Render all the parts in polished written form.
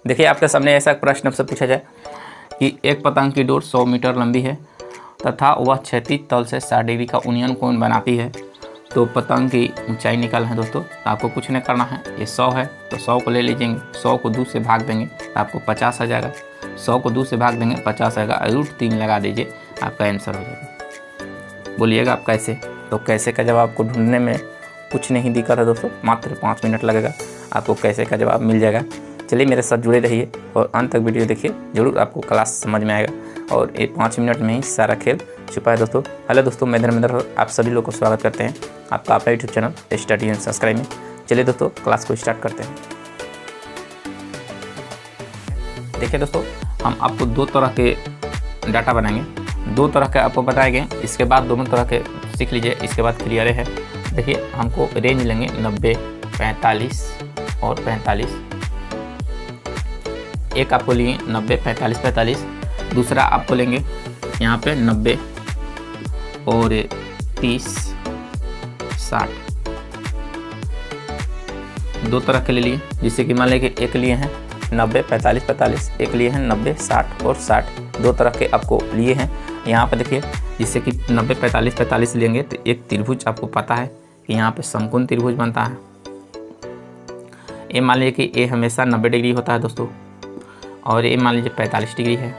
देखिए आपके सामने ऐसा प्रश्न आपसे पूछा जाए कि एक पतंग की डोर 100 मीटर लंबी है तथा वह क्षैतिज तल से 60 डिग्री का यूनियन कोण बनाती है, तो पतंग की ऊंचाई निकालना है दोस्तों। तो आपको कुछ नहीं करना है, ये 100 है तो 100 को ले लीजिएंगे, 100 को 2 से भाग देंगे तो आपको 50 आ जाएगा, 100 को 2 से भाग देंगे 50 आएगा, √3 लगा दीजिए, आपका आंसर हो जाएगा। बोलिएगा आप कैसे? तो कैसे का जवाब आपको ढूंढने में कुछ नहीं दिक्कत है दोस्तों, मात्र 5 मिनट लगेगा, आपको कैसे का जवाब मिल जाएगा। चलिए मेरे साथ जुड़े रहिए और अंत तक वीडियो देखिए, ज़रूर आपको क्लास समझ में आएगा और ये 5 मिनट में ही सारा खेल छुपा है दोस्तों। हेलो दोस्तों, मैं धर्मेंद्र, आप सभी लोग को स्वागत करते हैं आपका अपना YouTube channel study and subscribe में। चलिए दोस्तों क्लास को स्टार्ट करते हैं। देखिए दोस्तों, हम आपको 2 तरह के डाटा बनाएंगे, 2 तरह के आपको बताएंगे, इसके बाद दोनों तरह के सीख लीजिए, इसके बाद क्लियर है। देखिए हमको रेंज लेंगे 90, 45 और 45। एक आपको लिए 90, 45, 45, दूसरा आपको लेंगे यहाँ पे 90 और 30, 60। 2 तरह के ले लिए, जिससे कि मान लें कि एक लिए हैं 90, 45, 45, एक लिए हैं 90, 60 और 60। 2 तरह के आपको लिए हैं यहाँ पे। देखिए जिससे कि 90, 45, 45 लेंगे तो एक त्रिभुज आपको पता है कि यहाँ पे समकोण त्रिभुज बनता है। ये मान लीजिए कि ये हमेशा 90 डिग्री होता है दोस्तों, और ये मान लीजिए 45 डिग्री है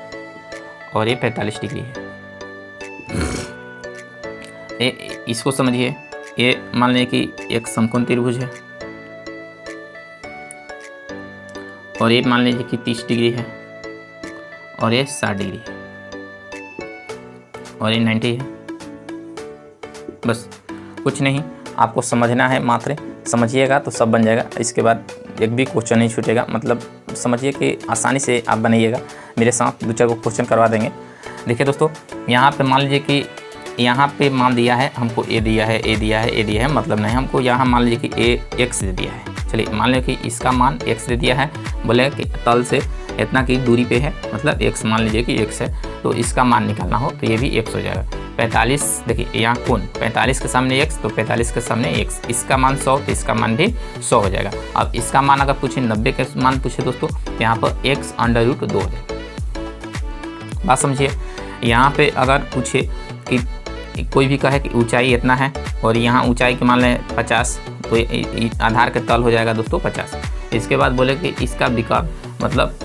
और ये 45 डिग्री है। ये इसको समझिए, ये मान लीजिए कि एक समकोण त्रिभुज है और ये मान लीजिए कि 30 डिग्री है और ये 60 डिग्री है और ये 90 है। बस कुछ नहीं, आपको समझना है, मात्र समझिएगा तो सब बन जाएगा। इसके बाद एक भी क्वेश्चन नहीं छूटेगा, मतलब समझिए कि आसानी से आप बनाइएगा। मेरे साथ 2-4 को क्वेश्चन करवा देंगे। देखिए दोस्तों, यहाँ पे मान लीजिए कि यहाँ पे मान दिया है हमको, ए दिया है, ए दिया है, ए दिया है, मतलब नहीं हमको यहाँ मान लीजिए कि ए x दे दिया है। चलिए मान लीजिए कि इसका मान x दे दिया है, बोले कि तल से इतना की दूरी पे है, मतलब x मान लीजिए कि x है, तो इसका मान निकालना हो तो ये भी x हो जाएगा। 45, देखिए यहाँ कोण 45 के सामने x, तो 45 के सामने x, इसका मान 100 तो इसका मान भी 100 हो जाएगा। अब इसका मान अगर पूछे 90 के मान पूछे दोस्तों, तो यहाँ पर x √2 हो जाएगा। बात समझिए, यहाँ पे अगर पूछे कि कोई भी कहे कि ऊंचाई इतना है और यहाँ ऊंचाई के मान लें 50, तो आधार के तल हो जाएगा दोस्तों 50। इसके बाद बोले कि इसका विकल्प मतलब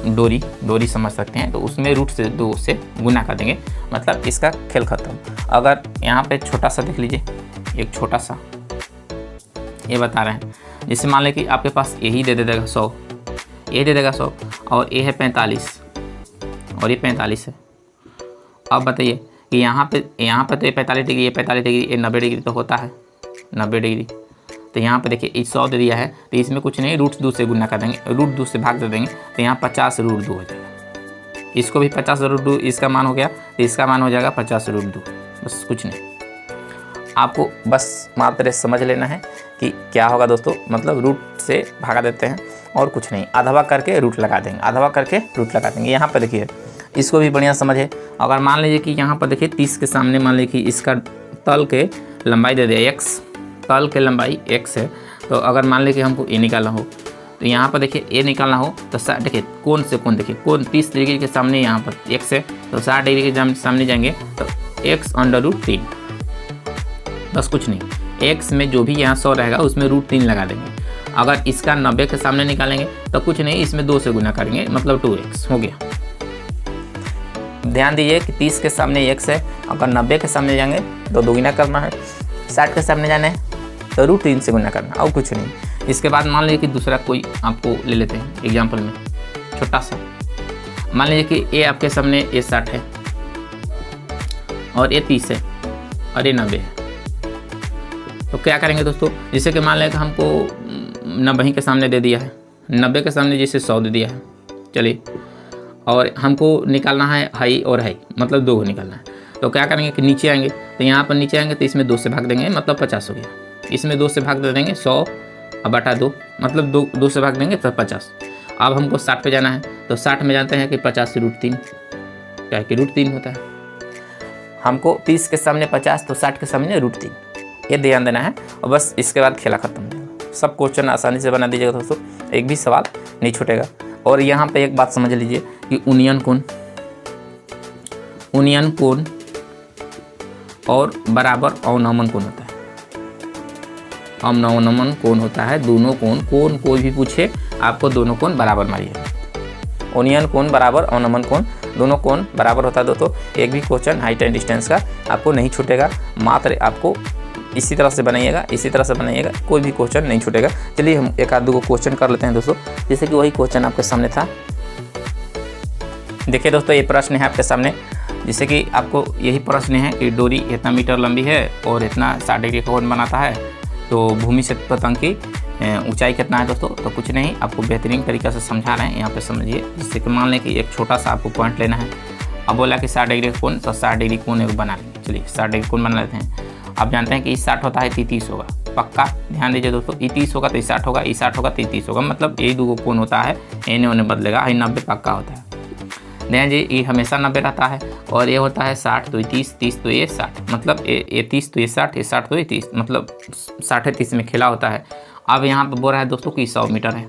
डोरी समझ सकते हैं, तो उसमें √2 से गुना कर देंगे, मतलब इसका खेल खत्म। अगर यहाँ पे छोटा सा देख लीजिए, एक छोटा सा ये बता रहे हैं, जैसे मान लें कि आपके पास यही दे देगा 100, ये दे देगा 100 और ये है 45 और ये 45 है। अब बताइए कि यहाँ पे तो ये 45 डिग्री, ये 45 डिग्री, ये 90 डिग्री तो होता है 90 डिग्री। तो यहाँ पे देखिए 100 दे दिया है, तो इसमें कुछ नहीं, √2 से गुना कर देंगे, √2 से भाग दे देंगे, तो यहाँ 50 √2 हो जाएगा। इसको भी 50 √2 इसका मान हो गया, तो इसका मान हो जाएगा 50 √2। बस कुछ नहीं, आपको बस मात्र समझ लेना है कि क्या होगा दोस्तों, मतलब रूट से भागा देते हैं और कुछ नहीं, आधा करके रूट लगा देंगे, आधा करके रूट लगा देंगे। यहाँ पर देखिए इसको भी बढ़िया समझे। अगर मान लीजिए कि यहाँ पर देखिए 30 के सामने मान लीजिए कि इसका तल के लंबाई दे दिया x, तल के लंबाई x है, तो अगर मान लीजिए कि हमको ए निकालना हो, तो यहाँ पर देखिए ए निकालना हो तो देखिए कौन से कौन, देखिए कौन 30 डिग्री के सामने यहाँ पर x है, तो 60 डिग्री के सामने जाएंगे तो x √3। बस कुछ नहीं, x में जो भी यहाँ 100 रहेगा उसमें √3 लगा देंगे। अगर इसका 90 के सामने निकालेंगे तो कुछ नहीं, इसमें 2 से गुना करेंगे, मतलब 2x हो गया। ध्यान दीजिए कि 30 के सामने x है, अगर 90 के सामने जाएंगे तो 2 गुना करना है, 60 के सामने जाने तो √3 से गुना करना, और कुछ नहीं। इसके बाद मान लीजिए कि दूसरा कोई आपको ले लेते हैं एग्जाम्पल में, छोटा सा मान लीजिए कि ये आपके सामने ये 60 है और ये 30 है और ये 90 है। तो क्या करेंगे दोस्तों, जैसे कि मान लें कि हमको 90 के सामने दे दिया है, 90 के सामने जैसे 100 दे दिया है, चलिए, और हमको निकालना है हाई और हाई, मतलब 2 को निकालना है। तो क्या करेंगे कि नीचे आएंगे, तो यहाँ पर नीचे आएंगे तो इसमें 2 से भाग देंगे, मतलब 50 हो गया। इसमें 2 से भाग दे देंगे 100 बटा 2, मतलब 2 से भाग देंगे तो 50। अब हमको 60 पे जाना है, तो 60 में जानते हैं कि 50 से √3, क्या कि √3 होता है। हमको 30 के सामने 50 तो 60 के सामने √3, ये ध्यान देना है, और बस इसके बाद खेला खत्म हो जाएगा। सब क्वेश्चन आसानी से बना दीजिएगा दोस्तों, एक भी सवाल नहीं छूटेगा। और यहाँ पे एक बात समझ लीजिए कि यूनियन कोण और बराबर अवनमन कोण होता है। अवनमन कोण होता है दोनों कोण कोई भी पूछे आपको दोनों कोण बराबर मारिए। यूनियन कोण बराबर अवनमन कोण, दोनों कोण बराबर होता है दोस्तों। एक भी क्वेश्चन हाइट एंड डिस्टेंस का आपको नहीं छूटेगा, मात्र आपको इसी तरह से बनाइएगा, कोई भी क्वेश्चन नहीं छूटेगा। चलिए हम एक आध दो क्वेश्चन कर लेते हैं दोस्तों, जैसे कि वही क्वेश्चन आपके सामने था। देखिए दोस्तों, ये प्रश्न है आपके सामने, जैसे कि आपको यही प्रश्न है कि डोरी इतना मीटर लंबी है और इतना 60 डिग्री का कोण बनाता है, तो भूमि से पतंग की ऊंचाई कितना है दोस्तों। तो कुछ नहीं, आपको बेहतरीन तरीक़े से समझा रहे हैं, यहाँ पे समझिए। जिससे कि मान लें कि एक छोटा सा आपको पॉइंट लेना है। अब बोला कि 60 डिग्री कोण, तो 60 डिग्री कोण एक बना लेंगे। चलिए 60 डिग्री कोण बना लेते हैं। आप जानते हैं कि 60 होता है 30 होगा, पक्का ध्यान दीजिए दोस्तों। 30 होगा तो 60 होगा, 60 होगा 30 होगा, मतलब ये दो कोण होता है, इन्हें उन्हें बदलेगा। 90 पक्का होता है, ध्यान जी, ये हमेशा 90 रहता है। और ये होता है 60 तो 30 तो ये 60, मतलब ये 30 तो ये 60, ये 60 तो ये 30, मतलब 60 30 में खेला होता है। अब यहाँ पर बोल रहा है दोस्तों कि 100 मीटर है,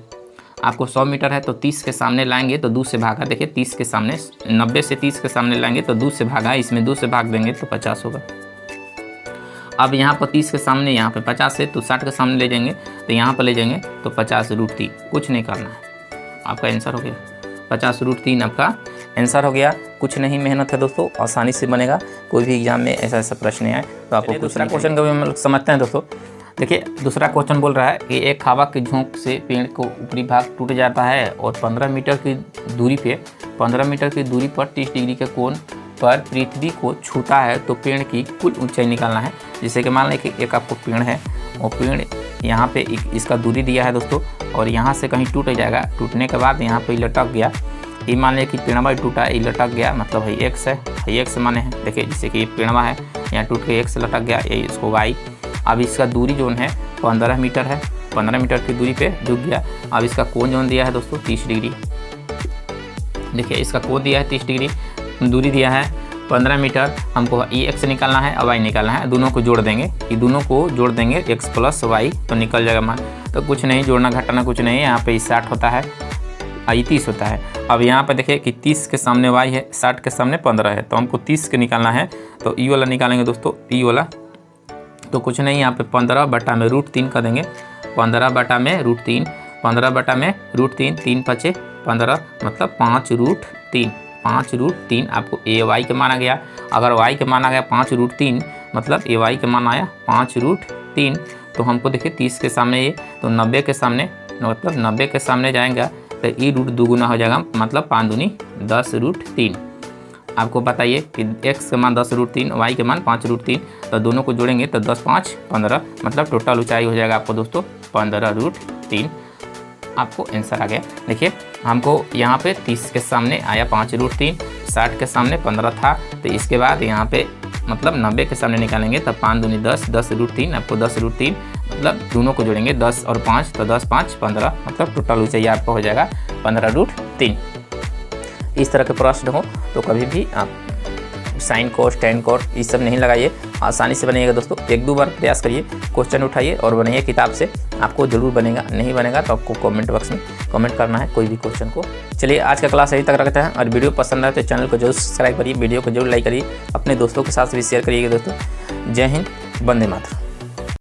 आपको 100 मीटर है तो 30 के सामने लाएंगे तो 2 से भागा। देखिए 30 के सामने 90 से 30 के सामने लाएंगे तो 2 से भागा, इसमें 2 से भाग देंगे तो 50 होगा। अब यहाँ पर 30 के सामने यहाँ पे 50 है तो 60 के सामने ले जाएंगे, तो यहाँ पर ले जाएंगे तो 50√3, कुछ नहीं करना है, आपका आंसर हो गया 50√3 आपका आंसर हो गया। कुछ नहीं मेहनत है दोस्तों, आसानी से बनेगा। कोई भी एग्जाम में ऐसा प्रश्न आए तो आपको दूसरा क्वेश्चन का भी हम लोग समझते हैं दोस्तों। देखिए दूसरा क्वेश्चन बोल रहा है कि एक हवा की झोंक से पेड़ को ऊपरी भाग टूट जाता है और 15 मीटर की दूरी पर 30 डिग्री के कोण पर पृथ्वी को छूता है, तो पेड़ की कुल ऊंचाई निकालना है। जैसे कि मान लें कि एक आपको पेड़ है और पेड़ यहाँ पे इसका दूरी दिया है दोस्तों, और यहाँ से कहीं टूट जाएगा, टूटने के बाद यहाँ पे लटक गया। ये मान लें कि पेड़वा टूटा, ये लटक गया, मतलब है एक्स है, एक्स माने है। देखिए जैसे कि ये पेड़वा है, यहाँ टूट के एक्स लटक गया, ये इसको वाई। अब इसका दूरी जोन है 15 मीटर है, 15 मीटर की दूरी पे झुक गया। अब इसका कोण जोन दिया है दोस्तों 30 डिग्री। देखिए इसका कोण दिया है 30 डिग्री, दूरी दिया है 15 मीटर। हमको एक्स निकालना है और वाई निकालना है, दोनों को जोड़ देंगे। ये दोनों को जोड़ देंगे एक्स प्लस वाई, तो निकल जाएगा मान। तो कुछ नहीं, जोड़ना घटाना कुछ नहीं है। यहाँ पे 60 होता है, 30 होता है। अब यहाँ पे देखिए कि 30 के सामने वाई है, 60 के सामने 15 है, तो हमको 30 के निकालना है। तो ई वाला निकालेंगे दोस्तों, ई वाला। तो कुछ नहीं, यहाँ पे 15/√3 कर देंगे। 15/√3, 15/√3, 3 5 15, मतलब 5√3, 5√3 आपको ए वाई के माना गया। अगर वाई के माना गया 5√3, मतलब ए वाई के माना आया 5√3। तो हमको देखिए 30 के सामने ये, तो 90 के सामने, मतलब 90 के सामने जाएंगे तो ई रूट दुगुना हो जाएगा, मतलब 5 दूनी 10√3। आपको बताइए कि x का मान 10√3, y के मान 5√3, तो दोनों को जोड़ेंगे तो 10 5 15, मतलब टोटल ऊंचाई हो जाएगा आपको दोस्तों 15√3। आपको आंसर आ गया। देखिए हमको यहाँ पे 30 के सामने आया 5√3, 60 के सामने 15 था, तो इसके बाद यहाँ पे मतलब 90 के सामने निकालेंगे तब 5 दूनी 10, 10√3, आपको 10√3, मतलब दोनों को जोड़ेंगे 10 और 5, तो 10 5 15, मतलब टोटल ऊंचाई आपका हो जाएगा 15√3। इस तरह के प्रश्न हो तो कभी भी आप साइन कोस टेन कोस ये सब नहीं लगाइए, आसानी से बनेगा दोस्तों। 1-2 बार प्रयास करिए, क्वेश्चन उठाइए और बनाइए किताब से, आपको जरूर बनेगा। नहीं बनेगा तो आपको कमेंट बॉक्स में कमेंट करना है कोई भी क्वेश्चन को। चलिए आज का क्लास यहीं तक रखते हैं, और वीडियो पसंद आए तो चैनल को जरूर सब्सक्राइब करिए, वीडियो को जरूर लाइक करिए, अपने दोस्तों के साथ भी शेयर करिएगा दोस्तों। जय हिंद, वंदे मातरम।